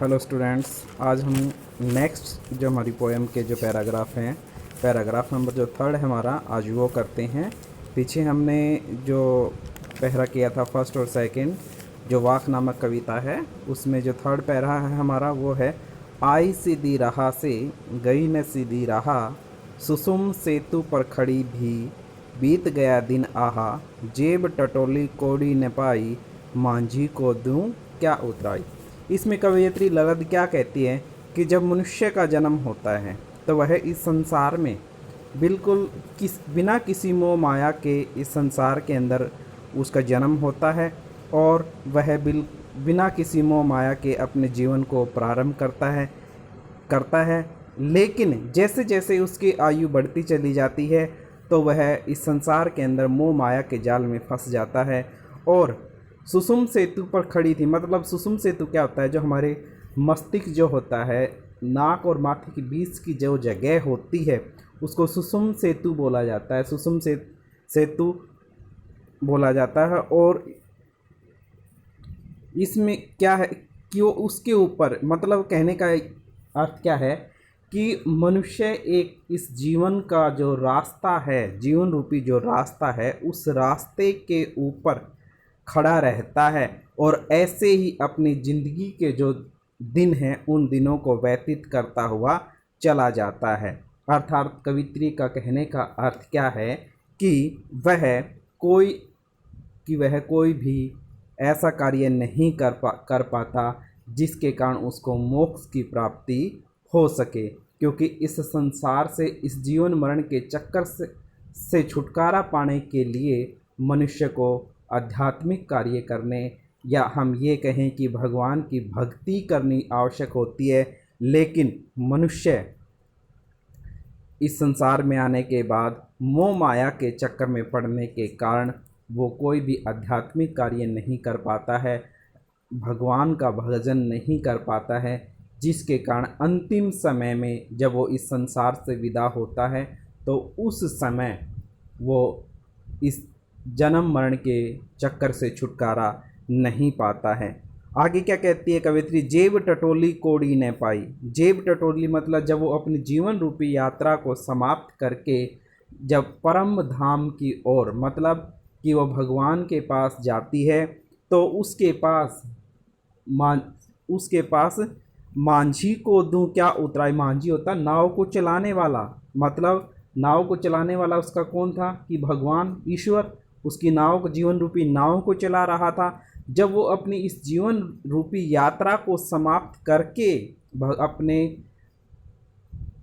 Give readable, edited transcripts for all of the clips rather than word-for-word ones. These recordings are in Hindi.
हेलो स्टूडेंट्स, आज हम नेक्स्ट जो हमारी पोएम के जो पैराग्राफ हैं, पैराग्राफ नंबर जो थर्ड है हमारा, आज वो करते हैं। पीछे हमने जो पैरा किया था फर्स्ट और सेकंड, जो वाक नामक कविता है, उसमें जो थर्ड पैरा है हमारा वो है, आई सीधी राह से गई न सीधी राह, सुसुम सेतु पर खड़ी भी बीत गया दिन आहा, जेब टटोली कोड़ी न पाई, मांझी को दूं क्या उतराई। इसमें कवयित्री लगद क्या कहती है कि जब मनुष्य का जन्म होता है तो वह इस संसार में बिल्कुल बिना किसी मोह माया के इस संसार के अंदर उसका जन्म होता है और वह बिना किसी मोह माया के अपने जीवन को प्रारंभ करता है। लेकिन जैसे जैसे उसकी आयु बढ़ती चली जाती है तो वह इस संसार के अंदर मोह माया के जाल में फंस जाता है। और सुसुम सेतु पर खड़ी थी, मतलब सुसुम सेतु क्या होता है, जो हमारे मस्तिष्क जो होता है, नाक और माथे के बीच की जो जगह होती है उसको सुसुम सेतु बोला जाता है, सुसुम सेतु बोला जाता है। और इसमें क्या है कि वो उसके ऊपर, मतलब कहने का अर्थ क्या है कि मनुष्य एक इस जीवन का जो रास्ता है, जीवन रूपी जो रास्ता है, उस रास्ते के ऊपर खड़ा रहता है और ऐसे ही अपनी ज़िंदगी के जो दिन हैं उन दिनों को व्यतीत करता हुआ चला जाता है। अर्थात कवित्री का कहने का अर्थ क्या है कि वह कोई भी ऐसा कार्य नहीं कर पाता जिसके कारण उसको मोक्ष की प्राप्ति हो सके, क्योंकि इस संसार से, इस जीवन मरण के चक्कर से छुटकारा पाने के लिए मनुष्य को आध्यात्मिक कार्य करने, या हम ये कहें कि भगवान की भक्ति करनी आवश्यक होती है। लेकिन मनुष्य इस संसार में आने के बाद मोह माया के चक्कर में पड़ने के कारण वो कोई भी आध्यात्मिक कार्य नहीं कर पाता है, भगवान का भजन नहीं कर पाता है, जिसके कारण अंतिम समय में जब वो इस संसार से विदा होता है तो उस समय वो इस जन्म मरण के चक्कर से छुटकारा नहीं पाता है। आगे क्या कहती है कवित्री, जेब टटोली कोड़ी न पाई। जेब टटोली मतलब जब वो अपनी जीवन रूपी यात्रा को समाप्त करके जब परम धाम की ओर, मतलब कि वो भगवान के पास जाती है, तो उसके पास मांझी को दूं क्या उतराई। मांझी होता नाव को चलाने वाला, मतलब नाव को चलाने वाला उसका कौन था कि भगवान ईश्वर उसकी नाव को, जीवन रूपी नाव को चला रहा था। जब वो अपनी इस जीवन रूपी यात्रा को समाप्त करके, अपने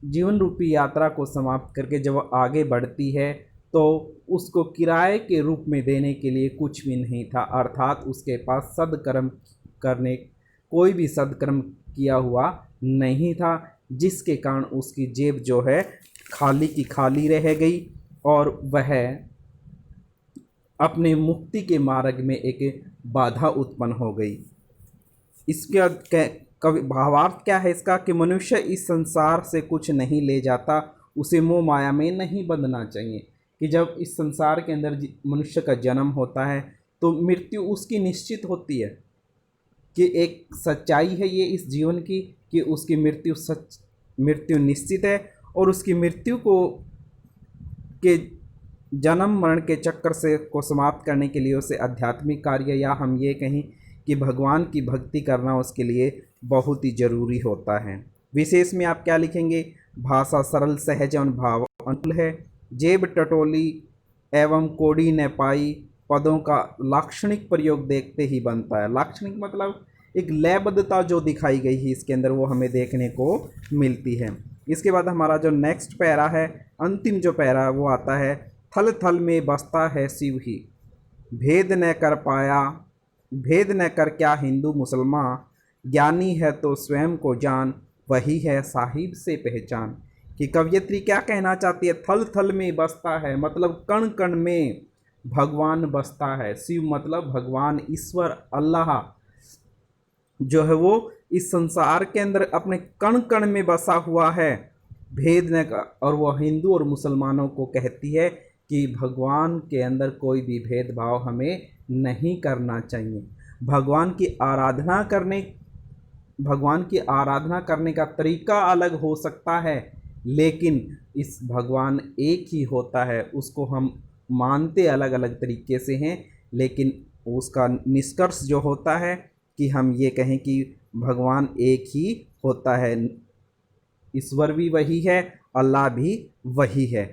जीवन रूपी यात्रा को समाप्त करके जब वो आगे बढ़ती है तो उसको किराए के रूप में देने के लिए कुछ भी नहीं था, अर्थात उसके पास कोई भी सदकर्म किया हुआ नहीं था, जिसके कारण उसकी जेब जो है खाली की खाली रह गई और वह अपने मुक्ति के मार्ग में एक बाधा उत्पन्न हो गई। इसका भावार्थ क्या है इसका, कि मनुष्य इस संसार से कुछ नहीं ले जाता, उसे मोह माया में नहीं बंधना चाहिए। कि जब इस संसार के अंदर मनुष्य का जन्म होता है तो मृत्यु उसकी निश्चित होती है, कि एक सच्चाई है ये इस जीवन की, कि उसकी मृत्यु निश्चित है। और उसकी मृत्यु के जन्म मरण के चक्कर से को समाप्त करने के लिए उसे आध्यात्मिक कार्य, या हम ये कहें कि भगवान की भक्ति करना उसके लिए बहुत ही ज़रूरी होता है। विशेष में आप क्या लिखेंगे, भाषा सरल सहज और भाव अनुकूल है, जेब टटोली एवं कोड़ी न पाई, पदों का लाक्षणिक प्रयोग देखते ही बनता है। लाक्षणिक मतलब एक लयबद्धता जो दिखाई गई है इसके अंदर, वो हमें देखने को मिलती है। इसके बाद हमारा जो नेक्स्ट पैरा है, अंतिम जो पैरा वो आता है, थल थल में बसता है शिव ही, भेद न कर पाया, भेद न कर क्या हिंदू मुसलमान, ज्ञानी है तो स्वयं को जान, वही है साहिब से पहचान। कि कवयित्री क्या कहना चाहती है, थल थल में बसता है मतलब कण कण में भगवान बसता है। शिव मतलब भगवान, ईश्वर, अल्लाह जो है वो इस संसार के अंदर अपने कण कण में बसा हुआ है, भेद न कर। और वो हिंदू और मुसलमानों को कहती है कि भगवान के अंदर कोई भी भेदभाव हमें नहीं करना चाहिए। भगवान की आराधना करने भगवान की आराधना करने का तरीका अलग हो सकता है, लेकिन इस भगवान एक ही होता है, उसको हम मानते अलग अलग तरीके से हैं, लेकिन उसका निष्कर्ष जो होता है कि हम ये कहें कि भगवान एक ही होता है, ईश्वर भी वही है, अल्लाह भी वही है।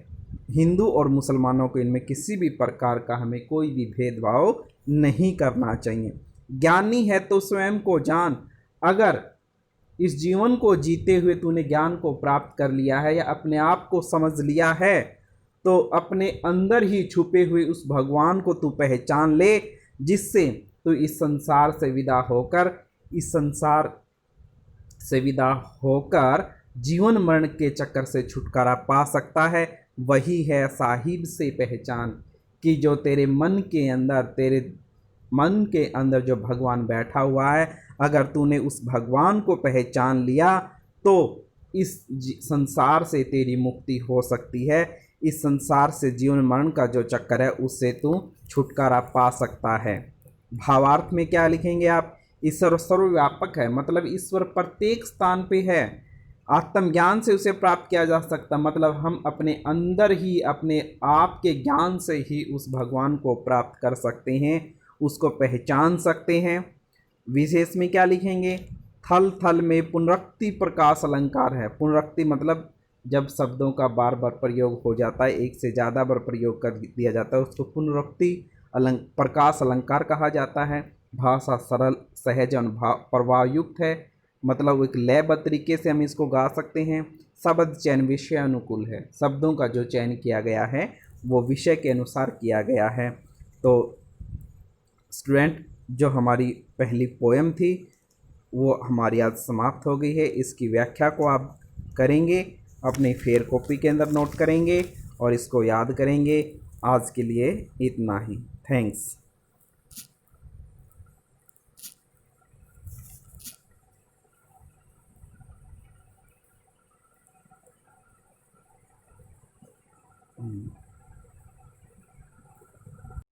हिंदू और मुसलमानों को इनमें किसी भी प्रकार का हमें कोई भी भेदभाव नहीं करना चाहिए। ज्ञानी है तो स्वयं को जान। अगर इस जीवन को जीते हुए तूने ज्ञान को प्राप्त कर लिया है या अपने आप को समझ लिया है, तो अपने अंदर ही छुपे हुए उस भगवान को तू पहचान ले, जिससे तू इस संसार से विदा होकर इस संसार से विदा होकर जीवन मरण के चक्कर से छुटकारा पा सकता है। वही है साहिब से पहचान, कि जो तेरे मन के अंदर जो भगवान बैठा हुआ है, अगर तूने उस भगवान को पहचान लिया तो इस संसार से तेरी मुक्ति हो सकती है। इस संसार से जीवन मरण का जो चक्कर है उससे तू छुटकारा पा सकता है। भावार्थ में क्या लिखेंगे आप? ईश्वर सर्वव्यापक है, मतलब ईश्वर प्रत्येक स्थान पे है। आत्मज्ञान से उसे प्राप्त किया जा सकता, मतलब हम अपने अंदर ही अपने आप के ज्ञान से ही उस भगवान को प्राप्त कर सकते हैं, उसको पहचान सकते हैं। विशेष में क्या लिखेंगे? थल थल में पुनरुक्ति प्रकाश अलंकार है। पुनरुक्ति मतलब जब शब्दों का बार बार प्रयोग हो जाता है, एक से ज़्यादा बार प्रयोग कर दिया जाता है, उसको पुनरुक्ति प्रकाश अलंकार कहा जाता है। भाषा सरल सहज और प्रवाहयुक्त है, मतलब एक लयबद्ध तरीके से हम इसको गा सकते हैं। शब्द चयन विषय अनुकूल है, शब्दों का जो चयन किया गया है वो विषय के अनुसार किया गया है। तो स्टूडेंट, जो हमारी पहली पोएम थी वो हमारी आज समाप्त हो गई है। इसकी व्याख्या को आप करेंगे, अपनी फेयर कॉपी के अंदर नोट करेंगे और इसको याद करेंगे। आज के लिए इतना ही। थैंक्स।